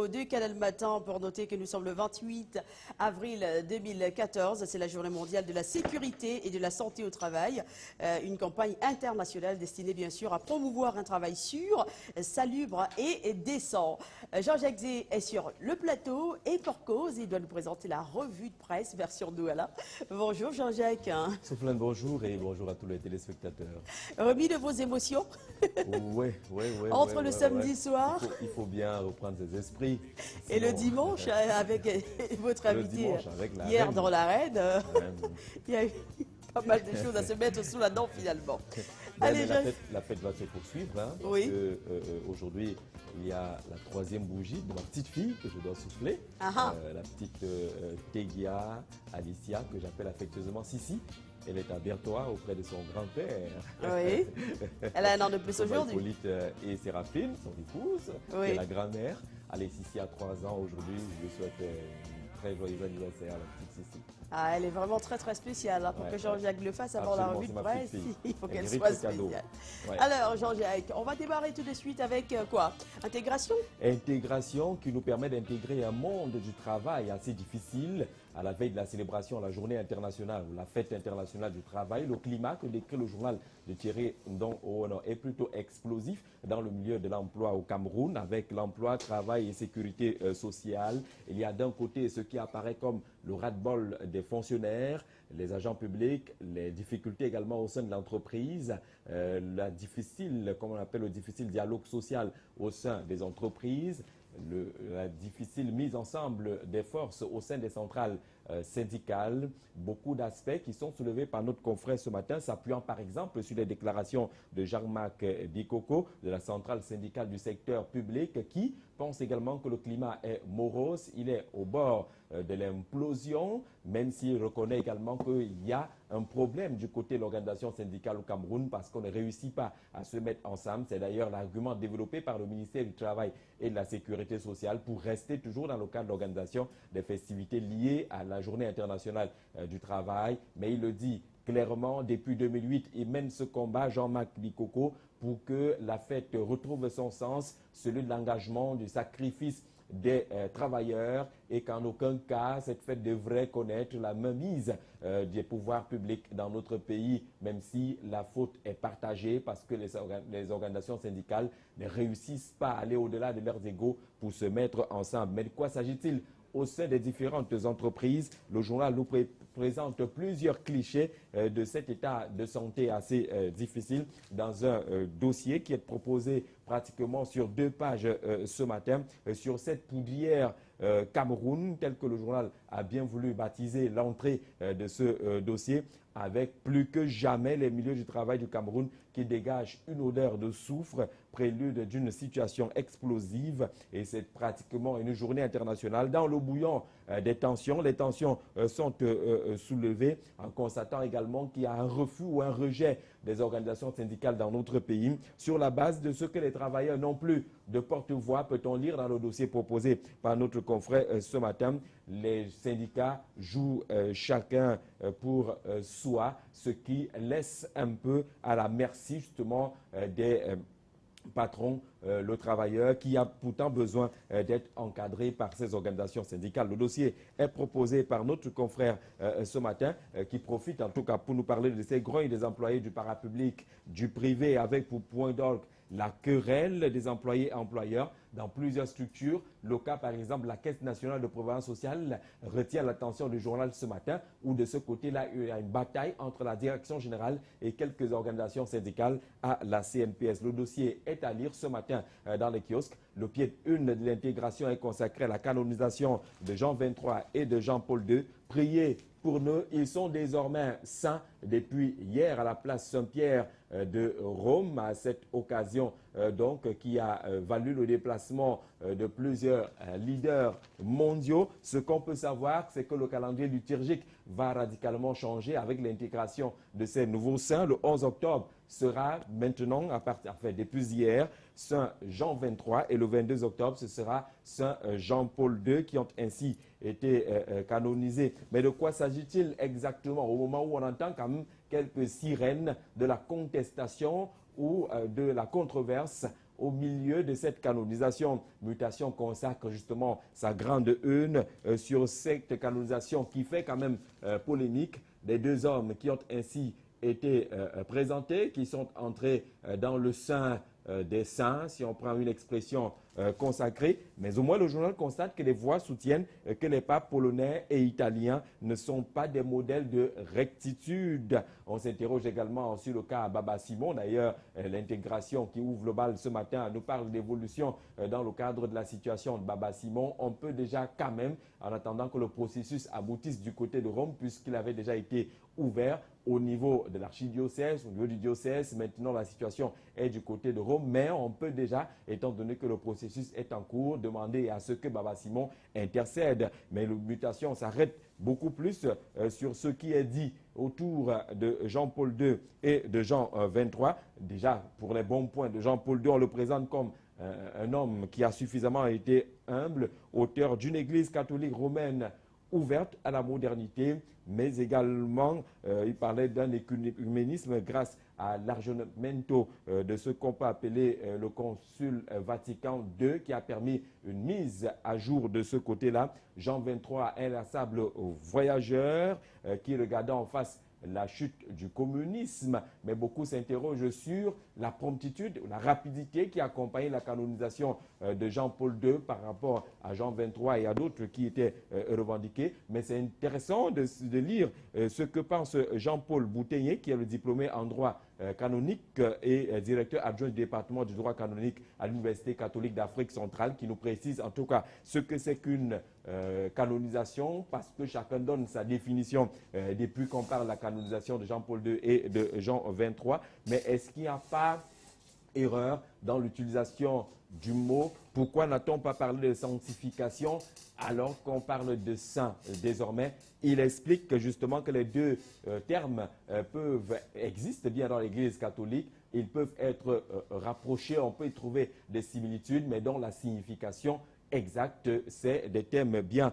l'écho du Canal Matin pour noter que nous sommes le 28 avril 2014. C'est la journée mondiale de la sécurité et de la santé au travail. Une campagne internationale destinée bien sûr à promouvoir un travail sûr, salubre et décent. Jean-Jacques Zé est sur le plateau et pour cause, il doit nous présenter la revue de presse version Douala. Bonjour Jean-Jacques. Soufflane, bonjour et bonjour à tous les téléspectateurs. Remis de vos émotions Oui. entre le samedi soir il faut bien reprendre ses esprits. Et le dimanche, avec votre invité hier reine. dans l'arène, il y a eu pas mal de choses à se mettre sous la dent finalement. Allez, la fête va se poursuivre. Hein, oui. Aujourd'hui, il y a la troisième bougie de ma petite fille que je dois souffler. La petite Tegia Alicia, que j'appelle affectueusement Sissi. Elle est à Berthois auprès de son grand-père. Oui. Elle a un an de plus aujourd'hui. Hippolyte et Séraphine, son épouse, oui. et la grand-mère. Allez, Sissi a 3 ans aujourd'hui. Je lui souhaite un très joyeux anniversaire à la petite Sissi. Ah, elle est vraiment très spéciale. Hein, pour que Jean-Jacques le fasse avant la revue de presse, il faut qu'elle soit spéciale. Alors Jean-Jacques, on va démarrer tout de suite avec quoi? Intégration? Intégration qui nous permet d'intégrer un monde du travail assez difficile à la veille de la célébration de la journée internationale ou la fête internationale du travail. Le climat que décrit le journal de Thierry Ndong est plutôt explosif dans le milieu de l'emploi au Cameroun avec l'emploi, travail et sécurité sociale. Il y a d'un côté ce qui apparaît comme le ras-de-bol des fonctionnaires, les agents publics, les difficultés également au sein de l'entreprise, la difficile, comme on appelle le difficile dialogue social au sein des entreprises, la difficile mise ensemble des forces au sein des centrales syndicales, beaucoup d'aspects qui sont soulevés par notre confrère ce matin, s'appuyant par exemple sur les déclarations de Jean-Marc Bikoko de la centrale syndicale du secteur public qui pense également que le climat est morose, il est au bord de l'implosion, même s'il reconnaît également qu'il y a un problème du côté de l'organisation syndicale au Cameroun parce qu'on ne réussit pas à se mettre ensemble. C'est d'ailleurs l'argument développé par le ministère du Travail et de la Sécurité sociale pour rester toujours dans le cadre de l'organisation des festivités liées à la Journée internationale du travail. Mais il le dit clairement, depuis 2008, il mène ce combat, Jean-Marc Bikoko, pour que la fête retrouve son sens, celui de l'engagement, du sacrifice des travailleurs et qu'en aucun cas cette fête devrait connaître la mainmise des pouvoirs publics dans notre pays, même si la faute est partagée parce que les organisations syndicales ne réussissent pas à aller au-delà de leurs égos pour se mettre ensemble. Mais de quoi s'agit-il? Au sein des différentes entreprises, le journal nous présente plusieurs clichés de cet état de santé assez difficile dans un dossier qui est proposé pratiquement sur 2 pages ce matin sur cette poudrière Cameroun, tel que le journal a bien voulu baptiser l'entrée de ce dossier, avec plus que jamais les milieux du travail du Cameroun qui dégagent une odeur de soufre, prélude d'une situation explosive. Et c'est pratiquement une journée internationale dans le bouillon des tensions. Les tensions sont soulevées en constatant également qu'il y a un refus ou un rejet des organisations syndicales dans notre pays sur la base de ce que les travailleurs n'ont plus de porte-voix. Peut-on lire dans le dossier proposé par notre confrère ce matin? Les syndicats jouent chacun pour soi, ce qui laisse un peu à la merci justement des patron, le travailleur, qui a pourtant besoin d'être encadré par ces organisations syndicales. Le dossier est proposé par notre confrère ce matin, qui profite en tout cas pour nous parler de ces grognes des employés du parapublic, du privé, avec pour point d'orgue la querelle des employés et employeurs dans plusieurs structures. Le cas, par exemple, la Caisse nationale de prévoyance sociale retient l'attention du journal ce matin, où de ce côté-là, il y a une bataille entre la direction générale et quelques organisations syndicales à la CNPS. Le dossier est à lire ce matin dans les kiosques. Le pied de une de l'intégration est consacré à la canonisation de Jean 23 et de Jean-Paul II. Priez pour nous, ils sont désormais saints depuis hier à la place Saint-Pierre de Rome, à cette occasion donc qui a valu le déplacement de plusieurs leaders mondiaux. Ce qu'on peut savoir, c'est que le calendrier liturgique va radicalement changer avec l'intégration de ces nouveaux saints. Le 11 octobre sera maintenant, depuis hier, Saint Jean 23 et le 22 octobre, ce sera Saint Jean-Paul II qui ont ainsi été canonisés. Mais de quoi s'agit-il exactement au moment où on entend quand même quelques sirènes de la contestation ou de la controverse au milieu de cette canonisation. Mutation consacre justement sa grande une sur cette canonisation qui fait quand même polémique. Des deux hommes qui ont ainsi été présentés, qui sont entrés dans le sein des saints, si on prend une expression consacrée. Mais au moins, le journal constate que les voix soutiennent que les papes polonais et italiens ne sont pas des modèles de rectitude. On s'interroge également sur le cas Baba Simon. D'ailleurs, l'intégration qui ouvre le bal ce matin nous parle d'évolution dans le cadre de la situation de Baba Simon. On peut déjà quand même, en attendant que le processus aboutisse du côté de Rome, puisqu'il avait déjà été ouvert au niveau de l'archidiocèse, au niveau du diocèse. Maintenant, la situation est du côté de Rome, mais on peut déjà, étant donné que le processus est en cours, demander à ce que Baba Simon intercède. Mais la mutation s'arrête beaucoup plus sur ce qui est dit autour de Jean-Paul II et de Jean 23. Déjà, pour les bons points de Jean-Paul II, on le présente comme un homme qui a suffisamment été humble, auteur d'une église catholique romaine ouverte à la modernité, mais également, il parlait d'un écuménisme grâce à l'argionamento de ce qu'on peut appeler le Concile Vatican II, qui a permis une mise à jour de ce côté-là. Jean 23, inlassable voyageur, qui regardait en face la chute du communisme, mais beaucoup s'interrogent sur la promptitude, la rapidité qui accompagnait la canonisation de Jean-Paul II par rapport à Jean 23 et à d'autres qui étaient revendiqués. Mais c'est intéressant de lire ce que pense Jean-Paul Bouteiller, qui est le diplômé en droit canonique et directeur adjoint du département du droit canonique à l'Université catholique d'Afrique centrale, qui nous précise en tout cas ce que c'est qu'une canonisation, parce que chacun donne sa définition depuis qu'on parle de la canonisation de Jean-Paul II et de Jean 23. Mais est-ce qu'il n'y a pas erreur dans l'utilisation du mot? Pourquoi n'a-t-on pas parlé de sanctification alors qu'on parle de saint désormais? Il explique que justement que les deux termes existent bien dans l'Église catholique. Ils peuvent être rapprochés, on peut y trouver des similitudes, mais dont la signification exact, c'est des thèmes bien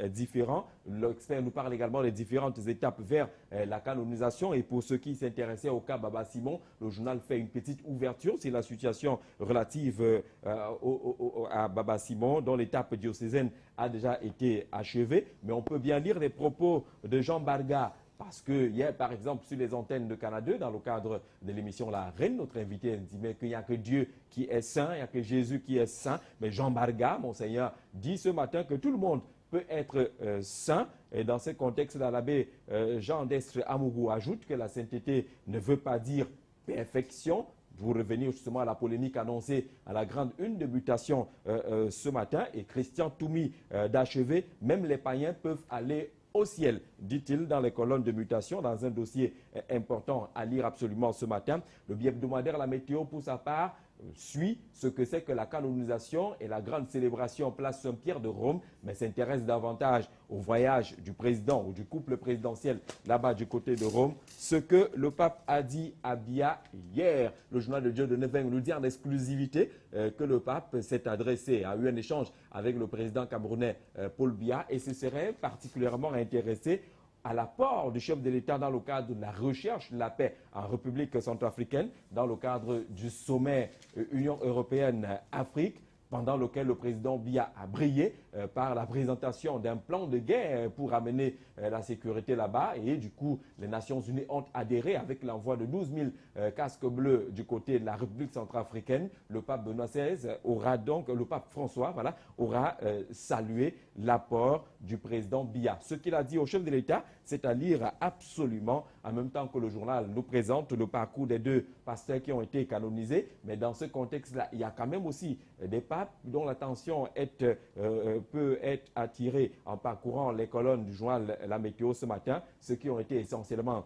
différents. L'expert nous parle également des différentes étapes vers la canonisation. Et pour ceux qui s'intéressaient au cas Baba Simon, le journal fait une petite ouverture sur la situation relative à Baba Simon, dont l'étape diocésaine a déjà été achevée. Mais on peut bien lire les propos de Jean Barga. Parce que hier, par exemple, sur les antennes de Canal 2, dans le cadre de l'émission La Reine, notre invité dit qu'il n'y a que Dieu qui est saint, il n'y a que Jésus qui est saint. Mais Jean Barga, Monseigneur, dit ce matin que tout le monde peut être saint. Et dans ce contexte-là, l'abbé Jean Destre Amougou ajoute que la sainteté ne veut pas dire perfection. Pour revenir justement à la polémique annoncée à la grande une de mutation ce matin. Et Christian Toumi d'achever, même les païens peuvent aller au ciel, dit-il dans les colonnes de mutation, dans un dossier important à lire absolument ce matin. Le bi-hebdomadaire La Météo, pour sa part, suit ce que c'est que la canonisation et la grande célébration place Saint-Pierre de Rome, mais s'intéresse davantage au voyage du président ou du couple présidentiel là-bas du côté de Rome. Ce que le pape a dit à Biya hier. Le journal de Dieudonné Veng nous dit en exclusivité que le pape s'est adressé, a eu un échange avec le président camerounais Paul Biya et se serait particulièrement intéressé à l'apport du chef de l'État dans le cadre de la recherche de la paix en République centrafricaine, dans le cadre du sommet Union européenne-Afrique, pendant lequel le président Biya a brillé par la présentation d'un plan de guerre pour amener la sécurité là-bas. Et du coup, les Nations Unies ont adhéré avec l'envoi de 12 000 casques bleus du côté de la République centrafricaine. Le pape Benoît XVI aura donc, le pape François, voilà, aura salué l'apport du président Biya. Ce qu'il a dit au chef de l'État, c'est à lire absolument, en même temps que le journal nous présente le parcours des deux pasteurs qui ont été canonisés. Mais dans ce contexte-là, il y a quand même aussi des papes dont l'attention peut être attirée en parcourant les colonnes du journal La Météo ce matin, ceux qui ont été essentiellement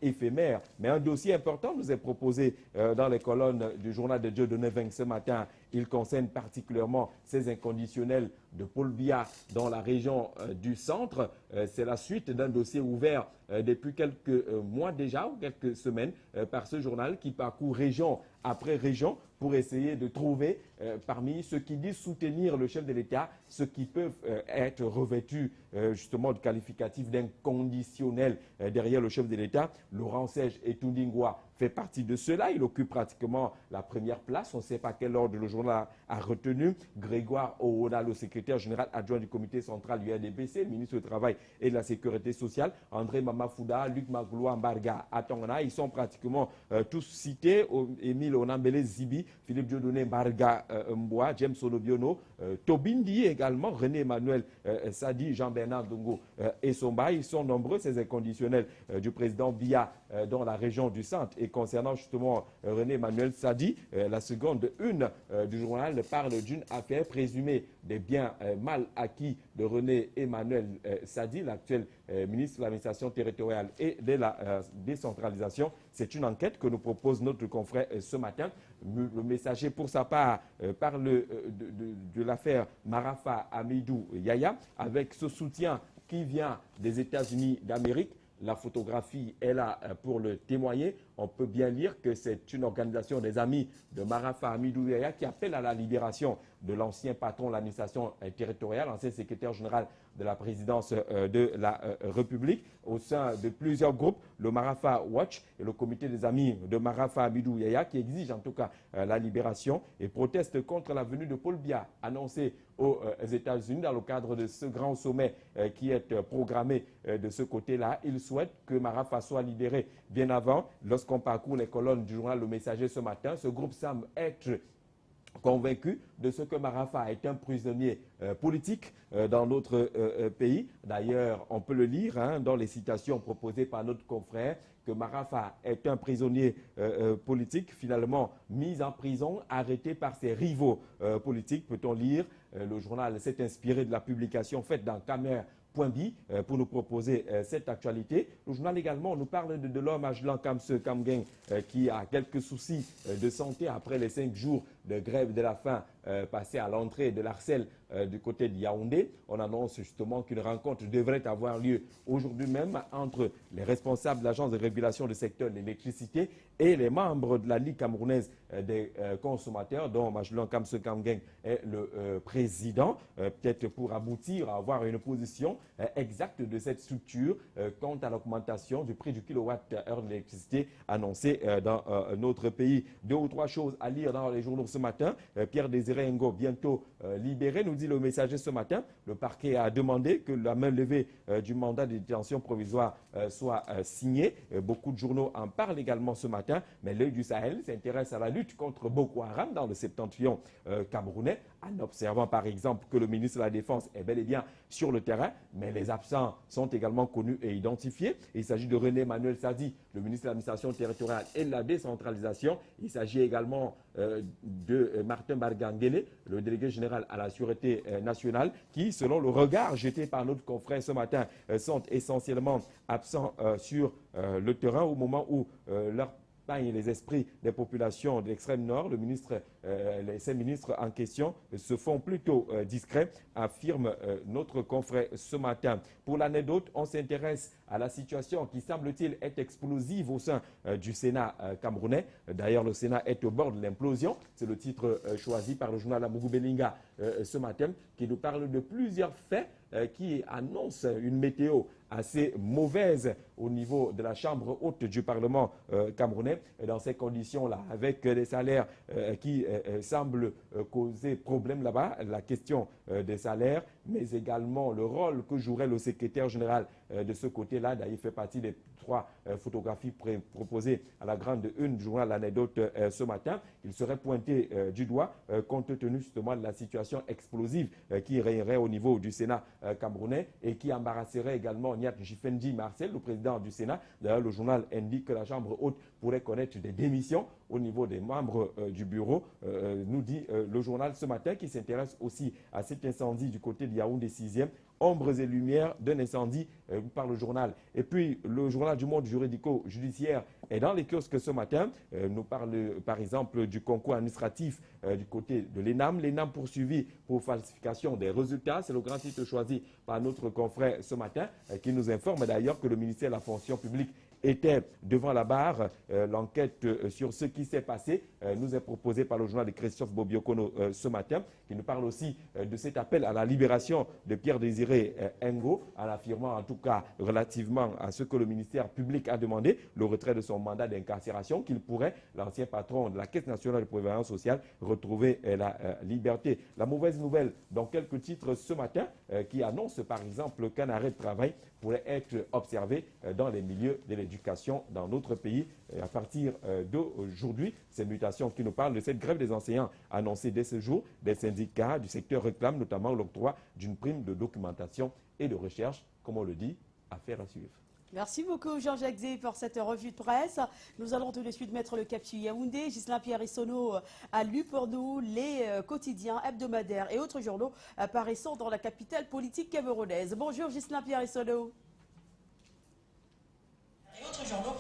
éphémères. Mais un dossier important nous est proposé dans les colonnes du journal de Dieudonné Veng ce matin. Il concerne particulièrement ces inconditionnels de Paul Biya dans la région du centre. C'est la suite d'un dossier ouvert depuis quelques mois déjà, ou quelques semaines, par ce journal qui parcourt région après région pour essayer de trouver parmi ceux qui disent soutenir le chef de l'État, ceux qui peuvent être revêtus justement du qualificatif d'inconditionnel derrière le chef de l'État. Laurent Sèche et Toundingwa fait partie de cela. Il occupe pratiquement la première place. On ne sait pas quel ordre le journal a retenu. Grégoire Owoda, le secrétaire général adjoint du comité central du RDPC, le ministre du Travail et de la Sécurité sociale. André Mamafouda, Luc Magloua Mbarga, Atongana. Ils sont pratiquement tous cités. Émile Onambele Zibi, Philippe Dieudonné Mbarga Mboa, James Olobiono, Tobindi également, René Emmanuel Sadi, Jean-Bernard Dongo et Somba. Ils sont nombreux, ces inconditionnels du président Biya dans la région du centre. Et concernant justement René Emmanuel Sadi, la seconde une du journal parle d'une affaire présumée des biens mal acquis de René Emmanuel Sadi, l'actuel ministre de l'administration territoriale et de la décentralisation. C'est une enquête que nous propose notre confrère ce matin. Le Messager, pour sa part, parle de l'affaire Marafa Amidou Yaya, avec ce soutien qui vient des États-Unis d'Amérique. La photographie est là pour le témoigner. On peut bien lire que c'est une organisation des amis de Marafa Amidou Yaya qui appelle à la libération de l'ancien patron de l'administration territoriale, ancien secrétaire général de la présidence de la République, au sein de plusieurs groupes, le Marafa Watch et le comité des amis de Marafa Amidou Yaya, qui exigent en tout cas la libération et protestent contre la venue de Paul Biya, annoncé aux États-Unis dans le cadre de ce grand sommet qui est programmé de ce côté-là. Ils souhaitent que Marafa soit libéré bien avant. Lorsqu'on parcourt les colonnes du journal Le Messager ce matin, ce groupe semble être convaincu de ce que Marafa est un prisonnier politique dans notre pays. D'ailleurs, on peut le lire dans les citations proposées par notre confrère, que Marafa est un prisonnier politique, finalement mis en prison, arrêté par ses rivaux politiques, peut-on lire. Le journal s'est inspiré de la publication faite dans Camer pour nous proposer cette actualité. Le journal également nous parle de l'homme Ajlan Kamse Kamgen qui a quelques soucis de santé après les 5 jours de grève de la faim passés à l'entrée de l'Arcel du côté de Yaoundé. On annonce justement qu'une rencontre devrait avoir lieu aujourd'hui même entre les responsables de l'Agence de régulation du secteur de l'électricité et les membres de la Ligue camerounaise des consommateurs, dont Majlan Kamse Kamgen est le président, peut-être pour aboutir à avoir une position exacte de cette structure quant à l'augmentation du prix du kilowatt-heure de l'électricité annoncée dans notre pays. 2 ou 3 choses à lire dans les journaux ce matin. Pierre Désiré Ngo, bientôt libéré, nous dit Le Messager ce matin. Le parquet a demandé que la main levée du mandat de détention provisoire soit signée. Beaucoup de journaux en parlent également ce matin, mais l'œil du Sahel s'intéresse à la lutte contre Boko Haram dans le septentrion camerounais, en observant par exemple que le ministre de la Défense est bel et bien sur le terrain, mais les absents sont également connus et identifiés. Il s'agit de René Emmanuel Sadi, le ministre de l'administration territoriale et de la décentralisation. Il s'agit également de Martin Bargangele, le délégué général à la sûreté nationale, qui, selon le regard jeté par notre confrère ce matin, sont essentiellement absents sur le terrain au moment où leur et les esprits des populations de l'extrême nord. Ces ministres en question se font plutôt discrets, affirme notre confrère ce matin. Pour l'anecdote, on s'intéresse à la situation qui semble-t-il être explosive au sein du Sénat camerounais. D'ailleurs, le Sénat est au bord de l'implosion. C'est le titre choisi par le journal Amougou Belinga ce matin, qui nous parle de plusieurs faits qui annoncent une météo assez mauvaise au niveau de la Chambre haute du Parlement camerounais. Et dans ces conditions-là, avec des salaires qui semblent causer problème là-bas, la question des salaires, mais également le rôle que jouerait le secrétaire général de ce côté-là. D'ailleurs, il fait partie des 3 photographies proposées à la grande une du journal L'Anecdote ce matin. Il serait pointé du doigt compte tenu justement de la situation explosive qui régnerait au niveau du Sénat camerounais et qui embarrasserait également Niat Jifendi Marcel, le président du Sénat. D'ailleurs, le journal indique que la Chambre haute pourrait connaître des démissions au niveau des membres du bureau, nous dit le journal ce matin, qui s'intéresse aussi à cet incendie du côté de Yaoundé 6e. Ombres et lumières d'un incendie par le journal. Et puis, le journal du monde juridico-judiciaire est dans les kiosques ce matin. Nous parle par exemple du concours administratif du côté de l'ENAM. L'ENAM poursuivi pour falsification des résultats. C'est le grand titre choisi par notre confrère ce matin qui nous informe d'ailleurs que le ministère de la fonction publique était devant la barre. L'enquête sur ce qui s'est passé nous est proposée par le journal de Christophe Bobiokono ce matin, qui nous parle aussi de cet appel à la libération de Pierre-Désiré Ngo, en affirmant en tout cas relativement à ce que le ministère public a demandé, le retrait de son mandat d'incarcération, qu'il pourrait, l'ancien patron de la Caisse nationale de prévoyance sociale, retrouver la liberté. La mauvaise nouvelle dans quelques titres ce matin qui annonce par exemple qu'un arrêt de travail pourrait être observé dans les milieux de l'éducation dans notre pays à partir d'aujourd'hui. Ces mutations qui nous parlent de cette grève des enseignants annoncée dès ce jour. Des syndicats du secteur réclament notamment l'octroi d'une prime de documentation et de recherche, comme on le dit, affaire à suivre. Merci beaucoup Jean-Jacques Zé pour cette revue de presse. Nous allons tout de suite mettre le cap sur Yaoundé. Ghislain Pierre-Issono a lu pour nous les quotidiens, hebdomadaires et autres journaux apparaissant dans la capitale politique camerounaise. Bonjour Ghislain Pierre-Issono. Et autres journaux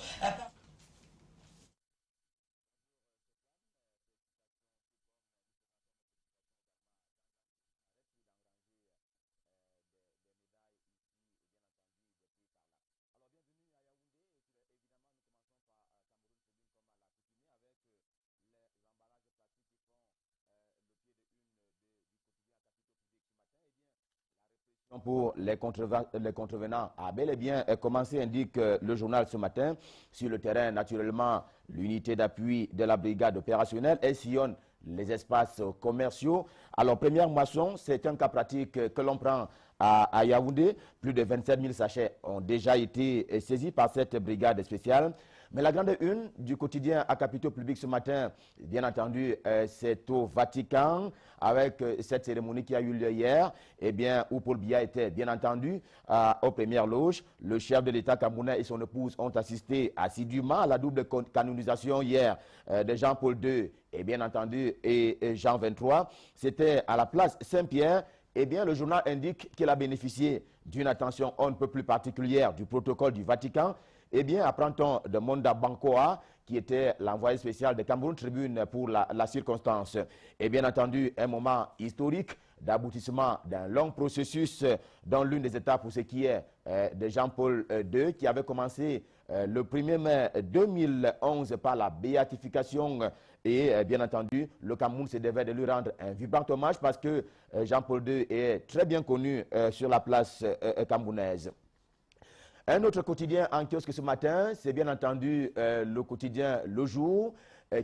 pour les contrevenants a bel et bien commencé, indique le journal ce matin. Sur le terrain, naturellement, l'unité d'appui de la brigade opérationnelle, elle sillonne les espaces commerciaux. Alors, première moisson, c'est un cas pratique que l'on prend à Yaoundé. Plus de 27 000 sachets ont déjà été saisis par cette brigade spéciale. Mais la grande une du quotidien à Capitaux Publics ce matin, bien entendu, c'est au Vatican, avec cette cérémonie qui a eu lieu hier, eh bien, où Paul Biya était, bien entendu, aux premières loges. Le chef de l'État camerounais et son épouse ont assisté assidûment à la double canonisation hier de Jean-Paul II et bien entendu et Jean XXIII. C'était à la place Saint-Pierre. Eh bien, le journal indique qu'il a bénéficié d'une attention on ne peut plus particulière du protocole du Vatican. Eh bien, apprend-on de Monda Bankoa, qui était l'envoyé spécial de Cameroun Tribune pour la circonstance. Et bien entendu, un moment historique d'aboutissement d'un long processus dans l'une des étapes pour ce qui est de Jean-Paul II, qui avait commencé le 1er mai 2011 par la béatification. Et bien entendu, le Cameroun se devait de lui rendre un vibrant hommage parce que Jean-Paul II est très bien connu sur la place camerounaise. Un autre quotidien en kiosque ce matin, c'est bien entendu le quotidien Le Jour,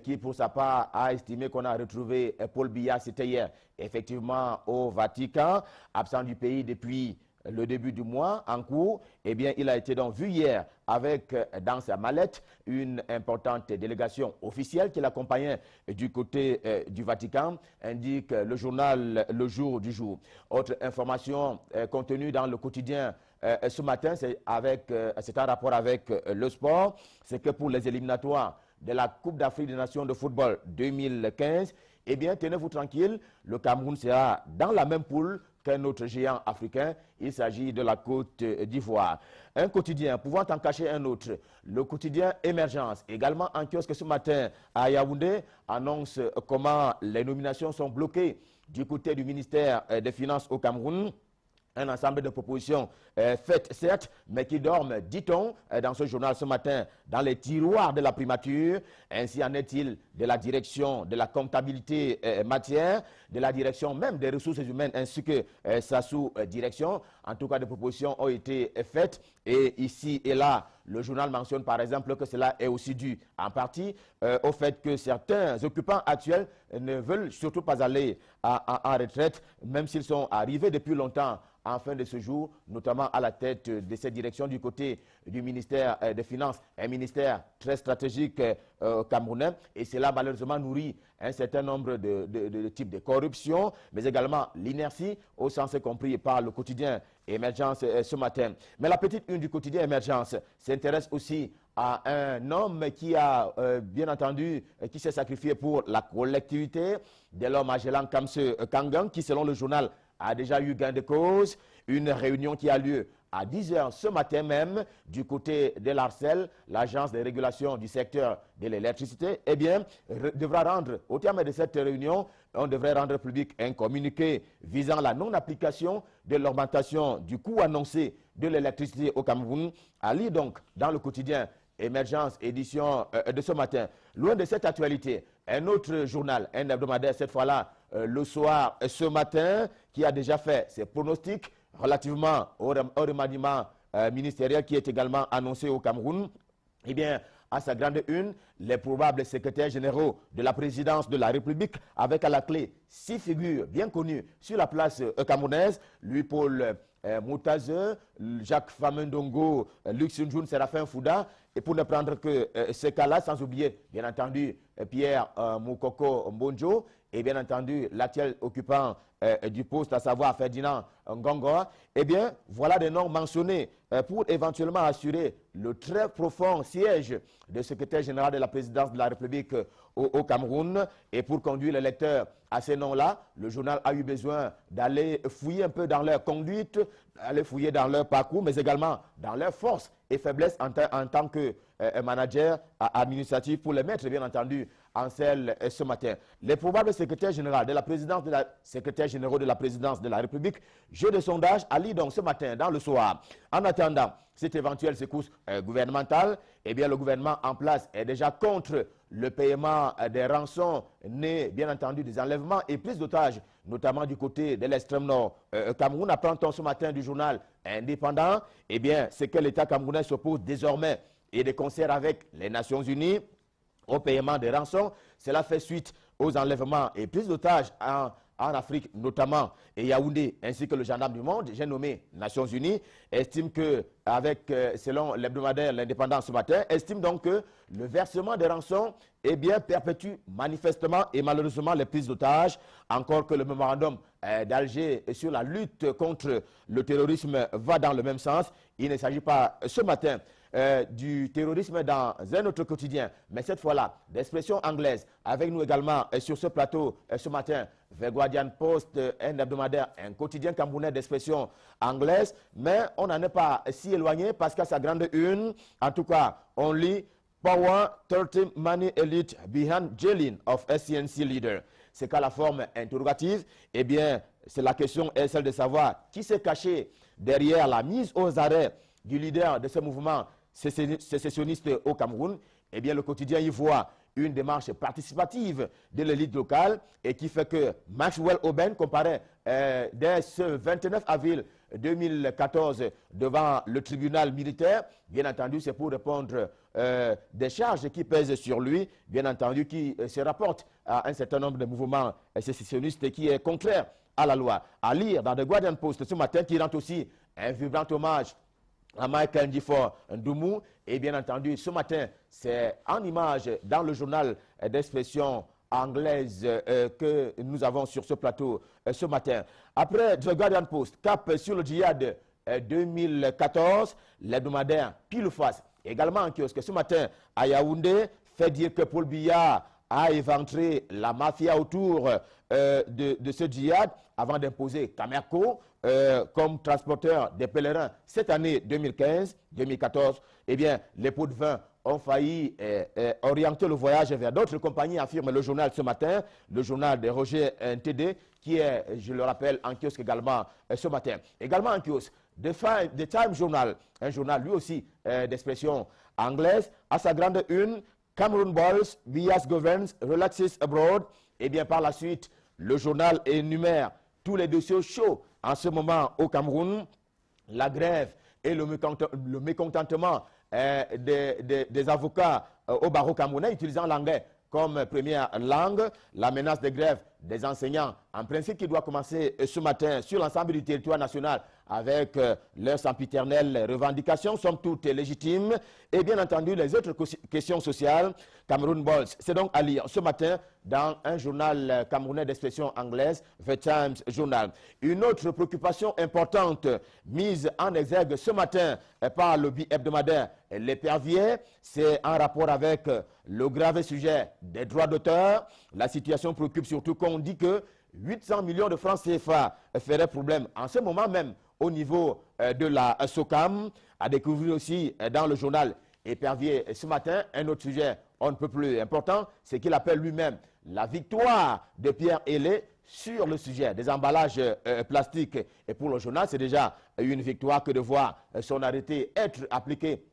qui pour sa part a estimé qu'on a retrouvé Paul Biya, c'était hier, effectivement au Vatican, absent du pays depuis le début du mois en cours. Eh bien, il a été donc vu hier avec dans sa mallette une importante délégation officielle qui l'accompagnait du côté du Vatican, indique le journal Le Jour du jour. Autre information contenue dans le quotidien ce matin, c'est un rapport avec le sport, c'est que pour les éliminatoires de la Coupe d'Afrique des Nations de football 2015, eh bien, tenez-vous tranquille, le Cameroun sera dans la même poule qu'un autre géant africain. Il s'agit de la Côte d'Ivoire. Un quotidien pouvant en cacher un autre, le quotidien Émergence, également en kiosque ce matin à Yaoundé, annonce comment les nominations sont bloquées du côté du ministère des Finances au Cameroun. Un ensemble de propositions faites, certes, mais qui dorment, dit-on, dans ce journal ce matin, dans les tiroirs de la primature. Ainsi en est-il de la direction de la comptabilité matière, de la direction même des ressources humaines, ainsi que sa sous-direction. En tout cas, des propositions ont été faites. Et ici et là, le journal mentionne par exemple que cela est aussi dû en partie au fait que certains occupants actuels ne veulent surtout pas aller en retraite, même s'ils sont arrivés depuis longtemps en fin de ce jour, notamment à la tête de cette direction du côté du ministère des Finances, un ministère très stratégique camerounais. Et cela malheureusement nourrit un certain nombre de types de corruption, mais également l'inertie, au sens compris par le quotidien Émergence ce matin. Mais la petite une du quotidien Émergence s'intéresse aussi à un homme qui a, bien entendu, qui s'est sacrifié pour la collectivité, de l'homme Magellan Kamse Kangang, qui, selon le journal, a déjà eu gain de cause. Une réunion qui a lieu à 10h ce matin même, du côté de l'ARCEL, l'agence de régulation du secteur de l'électricité, eh bien, devra rendre, au terme de cette réunion, on devrait rendre public un communiqué visant la non-application de l'augmentation du coût annoncé de l'électricité au Cameroun. À lire donc dans le quotidien Émergence, édition de ce matin. Loin de cette actualité, un autre journal, un hebdomadaire, cette fois-là, Le Soir, ce matin, qui a déjà fait ses pronostics relativement au remaniement ministériel qui est également annoncé au Cameroun. Eh bien, à sa grande une, les probables secrétaires généraux de la présidence de la République, avec à la clé 6 figures bien connues sur la place camerounaise, Louis-Paul Moutaze, Jacques Famendongo, Luc Sunjoun, Séraphin Fouda, et pour ne prendre que ces cas-là, sans oublier, bien entendu, Pierre Moukoko Mbonjo, et bien entendu, l'actuel occupant du poste, à savoir Ferdinand Ngongoa, eh bien, voilà des noms mentionnés pour éventuellement assurer le très profond siège de secrétaire général de la présidence de la République au Cameroun. Et pour conduire les lecteurs à ces noms-là, le journal a eu besoin d'aller fouiller un peu dans leur conduite, d'aller fouiller dans leur parcours, mais également dans leurs forces et faiblesses en tant que manager administratif pour les mettre, bien entendu, en selle ce matin. Les probables secrétaires généraux de la présidence de la présidence de la République, jeu de sondage à lire donc ce matin dans Le Soir. En attendant cette éventuelle secousse gouvernementale, eh bien le gouvernement en place est déjà contre le paiement des rançons nées, bien entendu, des enlèvements et prises d'otages, notamment du côté de l'extrême nord. Cameroun, apprend-on ce matin du journal Indépendant, eh bien c'est que l'État camerounais s'oppose désormais et de concert avec les Nations Unies au paiement des rançons. Cela fait suite aux enlèvements et prises d'otages en Afrique notamment, et Yaoundé, ainsi que le gendarme du monde, j'ai nommé Nations Unies, estime que, selon l'hebdomadaire L'Indépendant ce matin, estime donc que le versement des rançons perpétue manifestement et malheureusement les prises d'otages, encore que le mémorandum d'Alger sur la lutte contre le terrorisme va dans le même sens. Il ne s'agit pas ce matin du terrorisme dans un autre quotidien, mais cette fois-là, d'expression anglaise. Avec nous également sur ce plateau ce matin, The Guardian Post, un hebdomadaire, un quotidien camerounais d'expression anglaise, mais on n'en est pas si éloigné parce qu'à sa grande une, en tout cas, on lit Power 30 Money Elite Behind Jailing of SCNC Leader. C'est qu'à la forme interrogative, eh bien, c'est la question est celle de savoir qui s'est caché derrière la mise aux arrêts du leader de ce mouvement sécessionniste au Cameroun. Eh bien, le quotidien y voit une démarche participative de l'élite locale et qui fait que Maxwell Oben comparaît dès ce 29 avril 2014 devant le tribunal militaire. Bien entendu, c'est pour répondre des charges qui pèsent sur lui, bien entendu, qui se rapportent à un certain nombre de mouvements sécessionnistes qui est contraire à la loi. À lire dans The Guardian Post ce matin, qui rend aussi un vibrant hommage à Michael Ndifor Ndoumou. Et bien entendu, ce matin, c'est en image dans le journal d'expression anglaise que nous avons sur ce plateau ce matin. Après The Guardian Post, cap sur le djihad 2014, l'hebdomadaire Pile ou Face, également en kiosque ce matin à Yaoundé, fait dire que Paul Biya a éventré la mafia autour de ce djihad avant d'imposer Camerco comme transporteur des pèlerins cette année 2015-2014. Eh bien, les pots de vin ont failli orienter le voyage vers d'autres compagnies, affirme le journal ce matin, le journal de Roger NTD, qui est, je le rappelle, en kiosque également ce matin. Également en kiosque, The Time Journal, un journal lui aussi d'expression anglaise, à sa grande une, Cameroon Boys, Bias Governs, Relaxes Abroad. Et bien par la suite, le journal énumère tous les dossiers chauds en ce moment au Cameroun, la grève et le mécontentement des avocats au barreau camerounais utilisant l'anglais comme première langue, la menace de grève des enseignants, en principe qui doit commencer ce matin sur l'ensemble du territoire national avec leurs sempiternelles revendications, somme toute légitimes, et bien entendu les autres questions sociales. Cameroon Balls, c'est donc à lire ce matin dans un journal camerounais d'expression anglaise, The Times Journal. Une autre préoccupation importante mise en exergue ce matin par le hebdomadaire L'Épervier, c'est en rapport avec le grave sujet des droits d'auteur. La situation préoccupe surtout qu'on dit que 800 millions de francs CFA feraient problème en ce moment même au niveau de la SOCAM. À découvrir aussi dans le journal Épervier ce matin un autre sujet on ne peut plus important, c'est qu'il appelle lui-même la victoire de Pierre Hélé sur le sujet des emballages plastiques. Et pour le journal, c'est déjà une victoire que de voir son arrêté être appliqué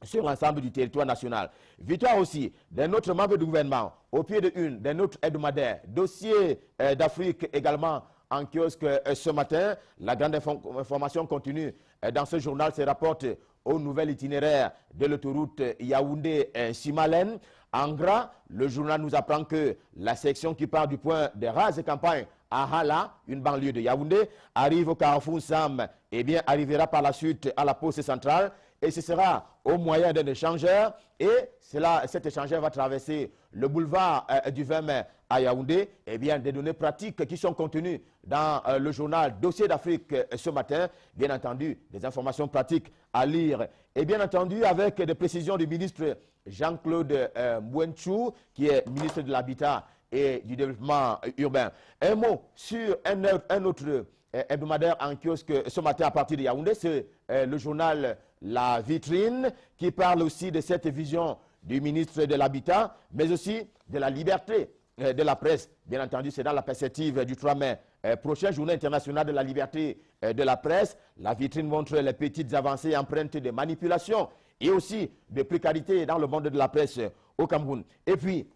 sur l'ensemble du territoire national. Victoire aussi d'un autre membre du gouvernement au pied de une d'un autre hebdomadaire. Dossier d'Afrique également en kiosque ce matin. La grande information continue dans ce journal se rapporte au nouvel itinéraire de l'autoroute Yaoundé-Simalen. En gras, le journal nous apprend que la section qui part du point de rase campagne à Hala, une banlieue de Yaoundé, arrive au carrefour Sam et bien arrivera par la suite à la poste centrale. Et ce sera au moyen d'un échangeur. Et cet échangeur va traverser le boulevard du 20 mai à Yaoundé. Et bien, des données pratiques qui sont contenues dans le journal Dossier d'Afrique ce matin. Bien entendu, des informations pratiques à lire. Et bien entendu, avec des précisions du ministre Jean-Claude Mouenchou, qui est ministre de l'Habitat et du Développement urbain. Un mot sur un autre hebdomadaire en kiosque ce matin à partir de Yaoundé, c'est le journal La Vitrine, qui parle aussi de cette vision du ministre de l'Habitat, mais aussi de la liberté de la presse. Bien entendu, c'est dans la perspective du 3 mai prochain, journée internationale de la liberté de la presse. La Vitrine montre les petites avancées empreintes de manipulation et aussi de précarité dans le monde de la presse au Cameroun. Et puis,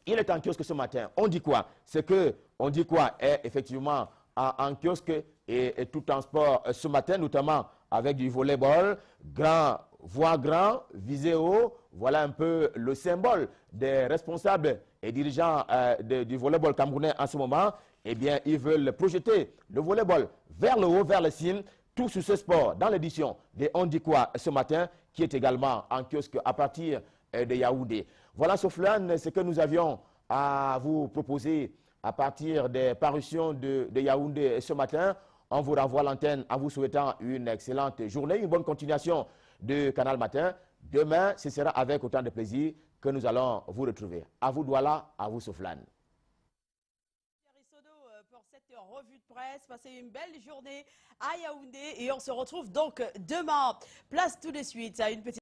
il est en kiosque ce matin. On dit quoi? C'est que, on dit quoi est effectivement en kiosque et tout en sport ce matin, notamment avec du volleyball, grand, voire grand, visé haut. Voilà un peu le symbole des responsables et dirigeants du volleyball camerounais en ce moment. Eh bien, ils veulent projeter le volleyball vers le haut, vers le ciel, tout sur ce sport dans l'édition de On dit quoi ce matin, qui est également en kiosque à partir de Yaoundé. Voilà, Soflan, ce que nous avions à vous proposer à partir des parutions de Yaoundé ce matin. On vous renvoie l'antenne en vous souhaitant une excellente journée, une bonne continuation de Canal Matin. Demain, ce sera avec autant de plaisir que nous allons vous retrouver. À vous Douala, à vous Soflan. Pour cette revue de presse, passez une belle journée à Yaoundé et on se retrouve donc demain. Place tout de suite à une petite